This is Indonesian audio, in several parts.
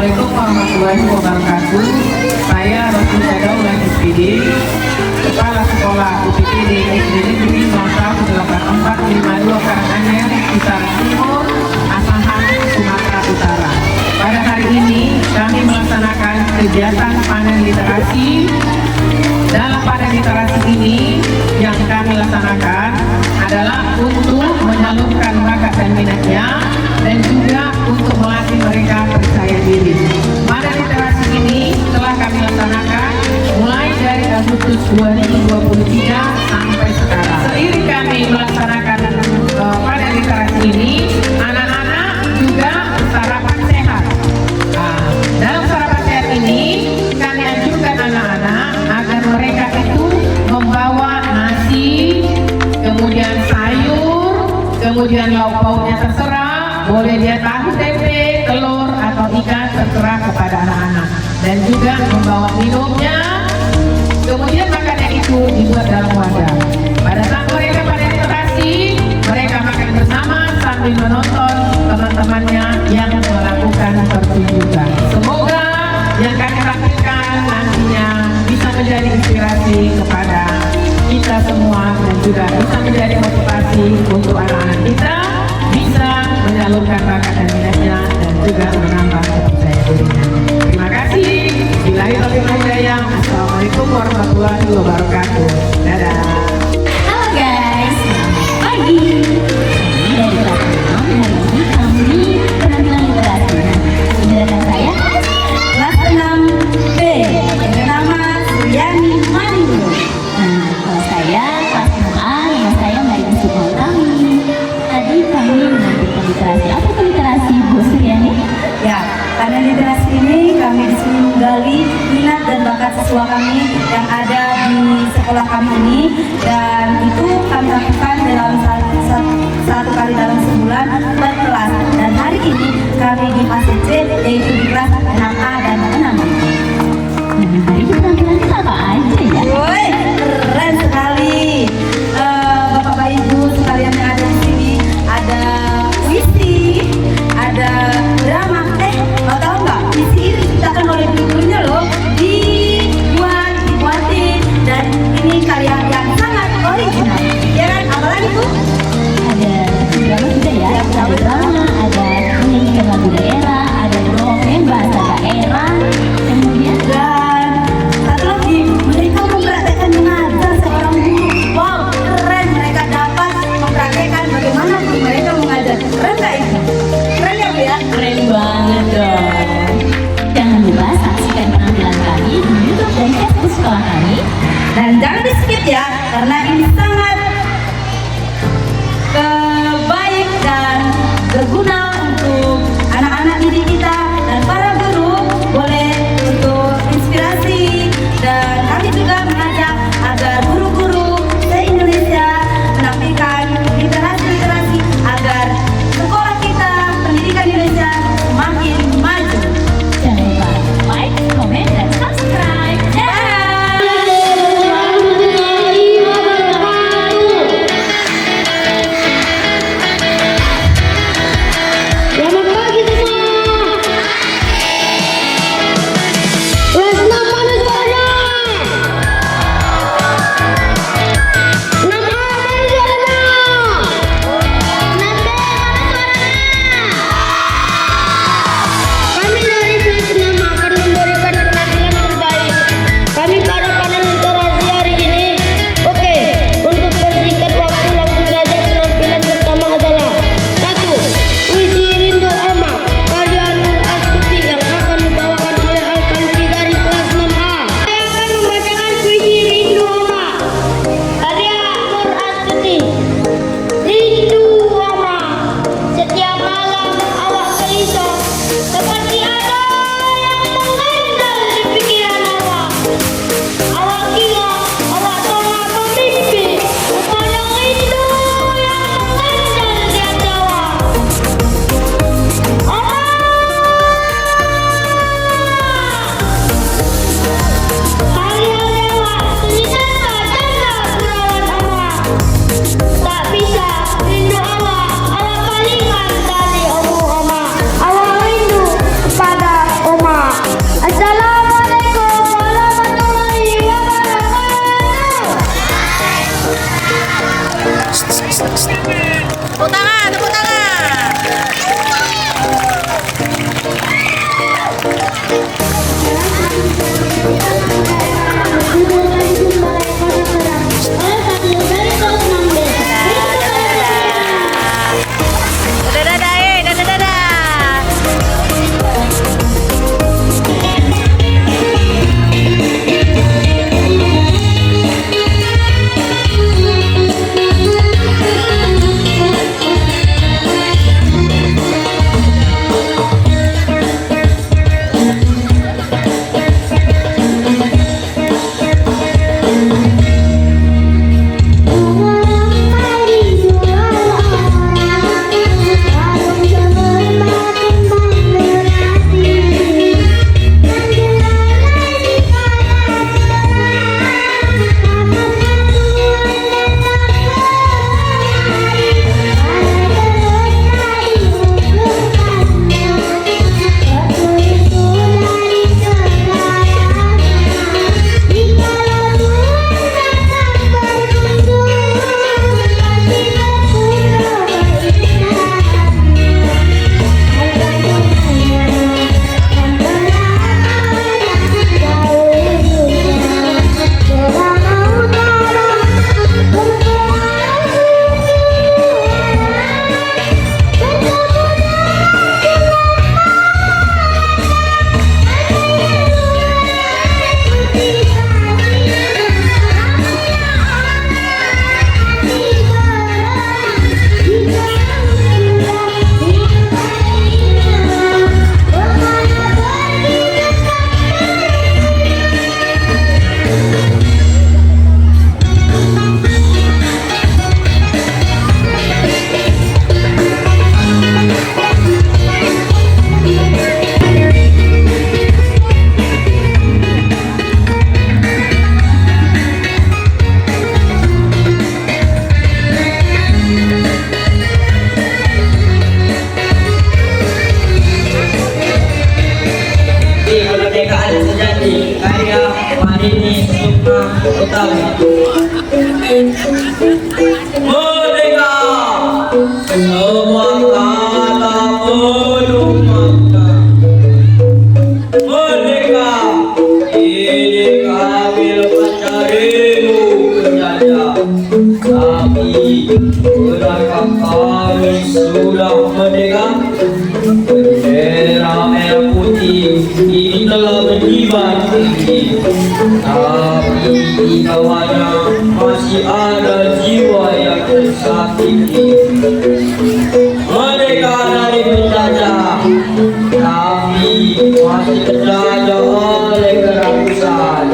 Assalamualaikum warahmatullahi wabarakatuh. Saya Rosulia Daulah SPD, Kepala Sekolah UPTD SD Negeri 018452 Karanganyar, Utara Timur, Asahan, Sumatera Utara. Pada hari ini kami melaksanakan kegiatan panen literasi. Dalam panen literasi ini yang kami laksanakan adalah untuk menyalurkan bakat dan minatnya dan juga untuk melatih mereka percaya diri. Panen literasi ini telah kami laksanakan mulai dari Agustus 2023 sampai sekarang. Seiring kami melaksanakan panen literasi ini, anak-anak juga sarapan sehat. Dalam sarapan sehat ini kami anjurkan anak-anak agar mereka itu membawa nasi, kemudian sayur, kemudian lauk pauknya terserah, boleh dia tahu, tempe, telur atau ikan, terserah kepada anak-anak, dan juga membawa minumnya. Kemudian makannya itu dibuat dalam wadah. Pada saat mereka pada literasi, mereka makan bersama sambil menonton teman-temannya yang melakukan pertunjukan. Semoga yang kami tampilkan nantinya bisa menjadi inspirasi kepada kita semua dan juga bisa menjadi motivasi untuk anak-anak kita bisa menyalurkan bakat dan minatnya dan juga menambah kepercayaan dirinya. Terima kasih. Bismillahirrahmanirrahim. Assalamualaikum warahmatullahi wabarakatuh. Dadah. Halo guys, pagi. Dari kelas 6 hari ini kami penampilan literasi. Saudara saya kelas 6B yang bernama Suryani Maninggo. Nah, kalau saya kelas 6A, nama saya Maria Sukautami. Tadi kami menampilkan literasi. Apa itu literasi, Bu Suryani? Ya, pada literasi ini kami disuruh menggali minat dan bakat siswa kami yang ada di sekolah kami ini, dan itu kami lakukan dalam satu kali dalam sebulan per kelas. Dan hari ini kami di fase C, yaitu di kelas 6A dan 6B. Nah, hari ini penampilan kita apa aja ya? Woi, keren sekali. Bapak Ibu sekalian yang ada di sini, ada puisi, ada drama. Mau tahu nggak? Puisi ini diciptakan oleh gurunya loh, dibuatin, dan ini karya yang sangat original. Andini Sukma Utami. Merdeka! Semua kata belum makan. Merdeka! Ini kami lepas darimu penjajah. Tapi berakah kami sudah merdeka. Bendera merah putih ini telah berkibar tinggi, tapi di bawahnya masih ada jiwa yang tersakiti. Merdeka dari penjajah, tapi masih terjajah oleh kerakusan.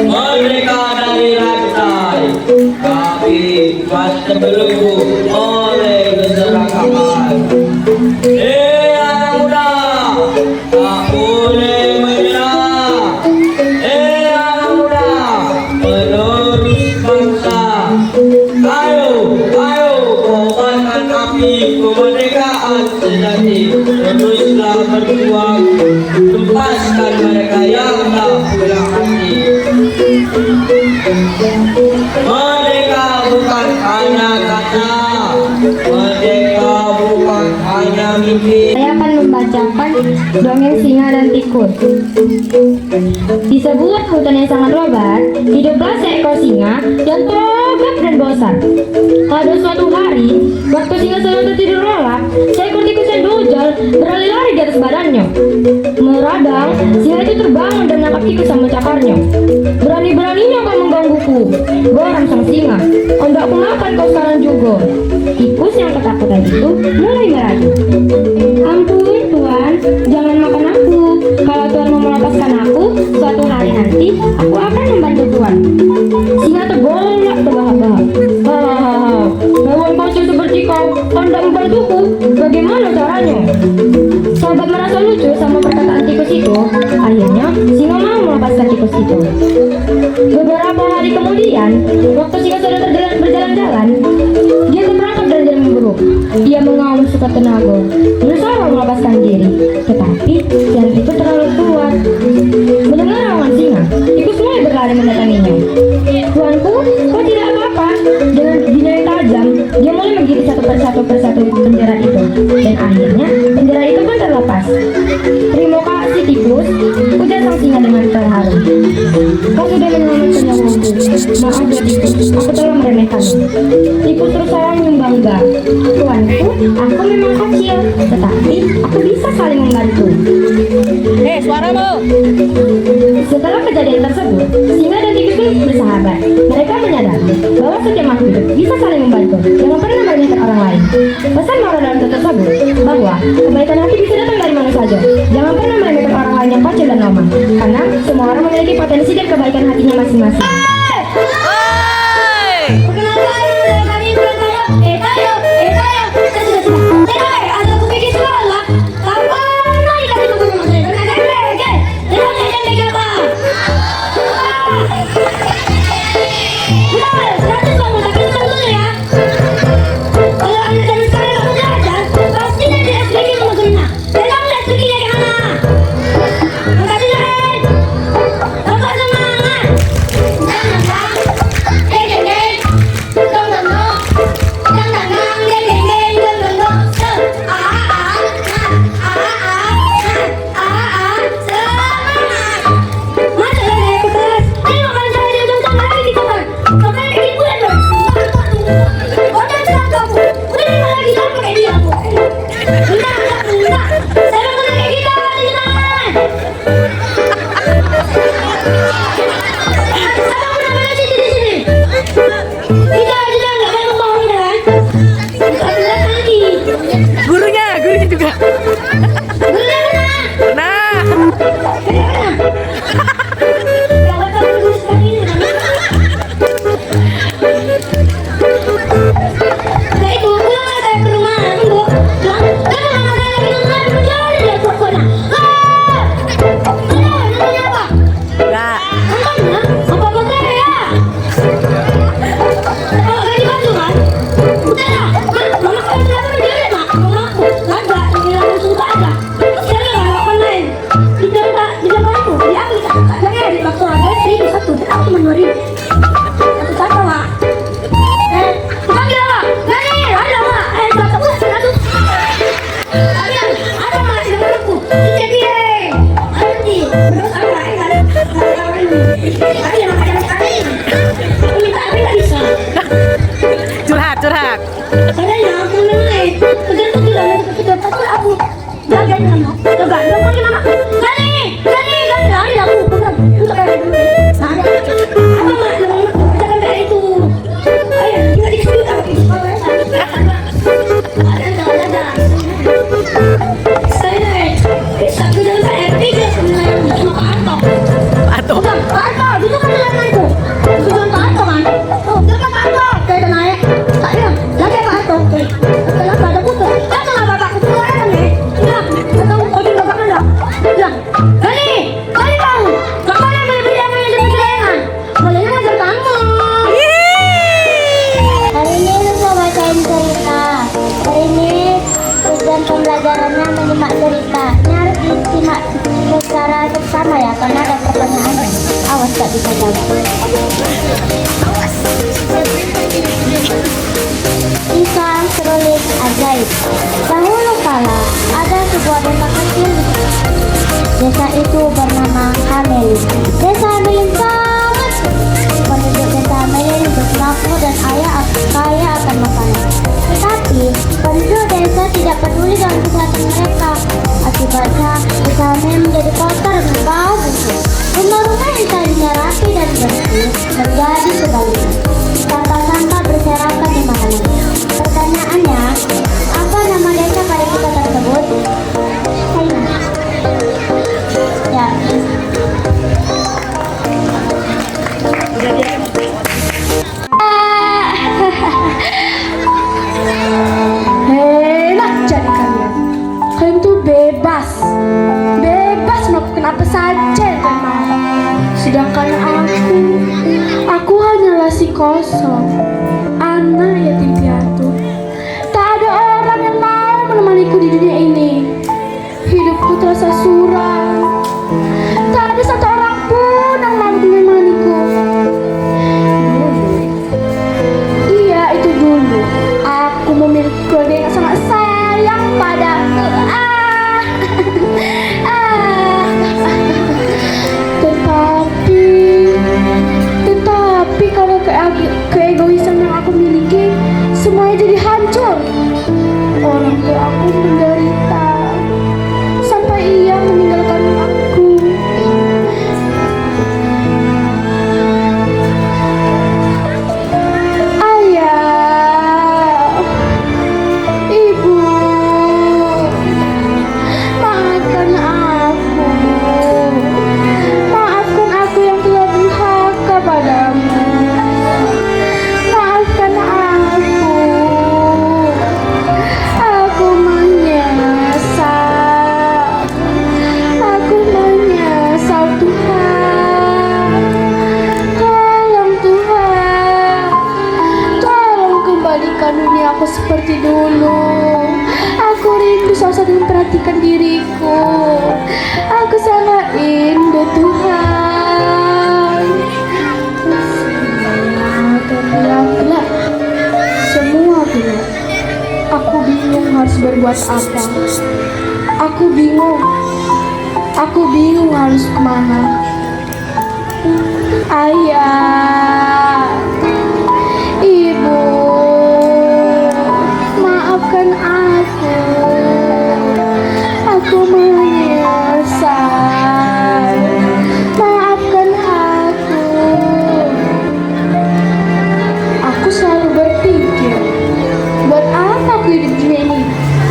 Merdeka dari rantai, tapi masih terbelenggu oleh keserakaman. Anak muda, tak boleh menyerah. Anak muda, penerus bangsa. Ayo, kobarkan api kemerdekaan sejati. Teruslah berjuang, lepaskan mereka yang tak pulang hati. Merdeka bukan hanya kata, merdeka bukan hanya mimpi. Saya akan membacakan dongeng singa dan tikus. Di sebuah hutan yang sangat lebat, hiduplah seekor singa yang tegap dan bosan. Pada suatu hari, waktu singa sedang tertidur lelap, seekor tikus yang dojol berlari-lari di atas badannya. Meradang, singa itu terbangun dan menangkap tikus sama cakarnya. Berani-beraninya kau menggangguku, geram sang singa. Hendak aku makan kau sekarang juga. Tikus yang ketakutan itu mulai merayu. Ampun Tuan, jangan makan aku. Kalau Tuan mau melepaskan aku, suatu hari nanti aku akan membantu Tuan. Singa tergolak terbahak-bahak. Hahaha, hewan bocil seperti kau hendak membantuku. Bagaimana caranya? Sahabat merasa lucu sama perkataan tikus itu. Akhirnya singa mau melepaskan tikus itu. Beberapa hari kemudian, waktu singa sudah berjalan-jalan, dia terperangkap dari jalan buruk. Dia mengaum sekuat tenaga, berusaha melepaskan diri, tetapi jalan itu terlalu kuat. Mendengar raungan singa, tikus mulai berlari mendatanginya. Tuanku, kau tidak apa-apa? Dengan giginya yang tajam, dia mulai menggigit satu persatu bendera itu, dan akhirnya bendera itu pun terlepas. Terima kasih tikus, ujar sang singa dengan terharu. Kau sudah menyelamatkan nyawaku. Maaf ya tikus, aku telah meremehkanmu. Tikus terus sayang bangga. Tuanku, aku memang kecil, tetapi aku bisa saling membantu. Suaramu. Setelah kejadian tersebut, singa dan tikus pun bersahabat. Mereka menyadari bahwa setiap makhluk hidup bisa saling membantu, jangan pernah meremehkan orang lain. Pesan moral dalam buku tersebut bahwa kebaikan hati bisa datang dari mana saja. Jangan pernah meremehkan orang lain yang kecil dan lemah, karena semua orang memiliki potensi dan kebaikan hatinya masing-masing. Perkenalkan, kami bertanya. Tayo. Sudah. Ada aku bikin sekolah. Kapan lagi kami mau Enggak. kamu. Coba, dong panggil mama. Gani, lari aku. Untuk kayak dulu. Nah, apa mak? Jangan kayak itu. Ayo, kita dikasih aku. Ada. Saya bisa jalan saya tiga sebenarnya duduk kantor. Bukan kantor, duduk kan denganku. Bukan kantor kan? Oh, dekat kantor. Kayak naik. Tak ada. Lagi kantor. Kenapa ada putus? Kenapa nggak bapak keluar nih? Bilang, atau mobil bapak mana? Bilang, Gani bang, bapak yang beli yang jelengan. Boleh ngajar kamu. Hari ini saya bacain cerita. Hari ini tujuan pembelajarannya menyimak cerita. Ini harus disimak secara bersama ya, karena ada pertanyaannya. Awas tak bisa jawab. Kisah seruling ajaib. Dahulu kala ada sebuah desa kecil. Desa itu bernama Hamelin. Desa Hamelin sangat penduduk desa Hamelin bermakmur dan kaya akan makanan. Tetapi penduduk desa tidak peduli dengan kesehatan mereka. Akibatnya desa Hamelin menjadi kotor dan bau busuk. Rumah-rumah yang tadinya rapi dan bersih menjadi sebaliknya. Sampah-sampah berserakan di mana-mana. Pertanyaannya, apa nama desa pada kita tersebut? Ya. Enak jadi kalian. Kalian tuh bebas melakukan apa saja yang kalian mau. Sedangkan aku hanyalah si kosong, anak yatim piatu. Tak ada orang yang mau menemaniku di dunia ini. Hidupku terasa suram. Tak ada satu orang pun yang mau menemaniku. Iya, itu dulu. Aku memiliki keluarga yang sangat sayang padaku. Tetapi karena keegoisan yang aku miliki, semuanya jadi hancur. Orang tua aku menderita sampai ia meninggalkan aku. Ayah, ibu, maafkan aku. Maafkan aku yang telah durhaka padamu. Maafkan aku. Aku menyesal. Aku menyesal, Tuhan. Tolong Tuhan. Tolong kembalikan dunia aku seperti dulu. Aku rindu sosok yang memperhatikan diriku. Aku sangat rindu, Tuhan. Gelap. Semua gelap. Aku bingung harus berbuat apa. Aku bingung harus kemana. Ayah, ibu, maafkan aku. Aku menyesal. Maafkan aku. Aku selalu berpikir, buat apa aku hidup di dunia ini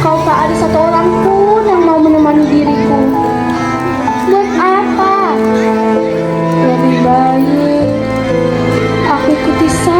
kalau tak ada satu orang pun yang mau menemani diriku? Buat apa? Lebih baik aku ikuti saja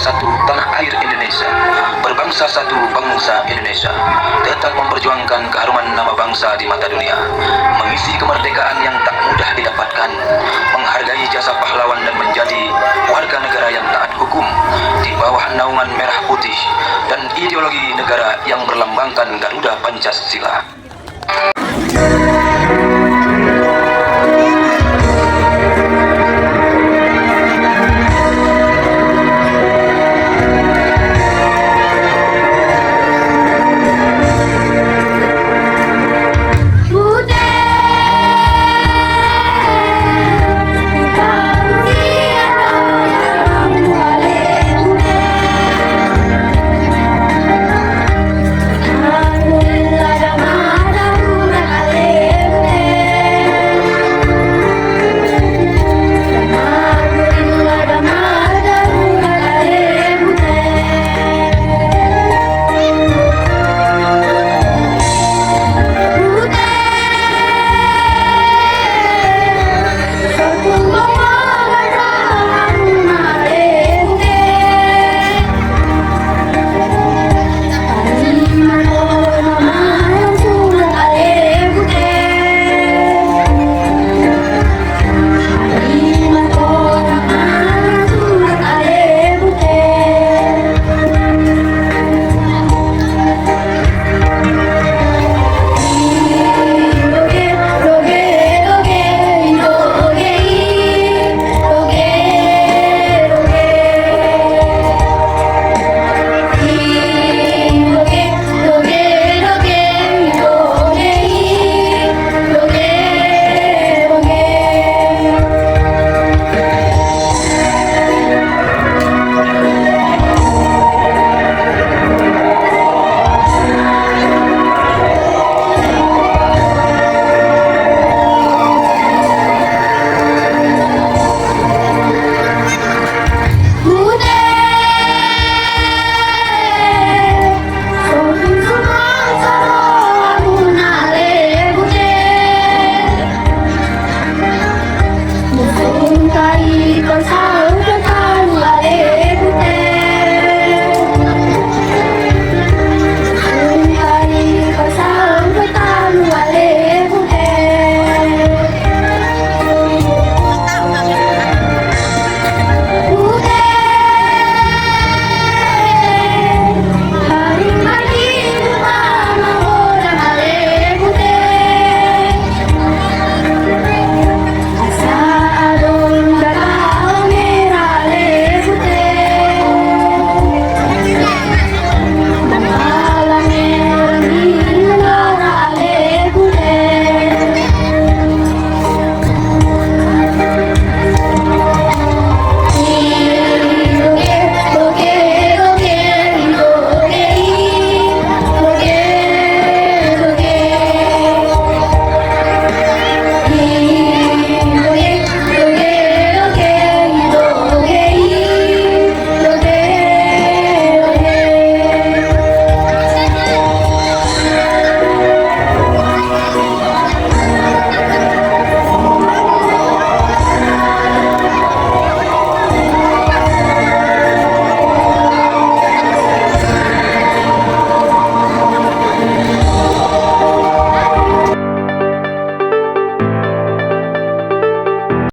satu tanah air Indonesia, berbangsa satu bangsa Indonesia, tetap memperjuangkan keharuman nama bangsa di mata dunia, mengisi kemerdekaan yang tak mudah didapatkan, menghargai jasa pahlawan dan menjadi warga negara yang taat hukum di bawah naungan merah putih dan ideologi negara yang berlambangkan Garuda Pancasila.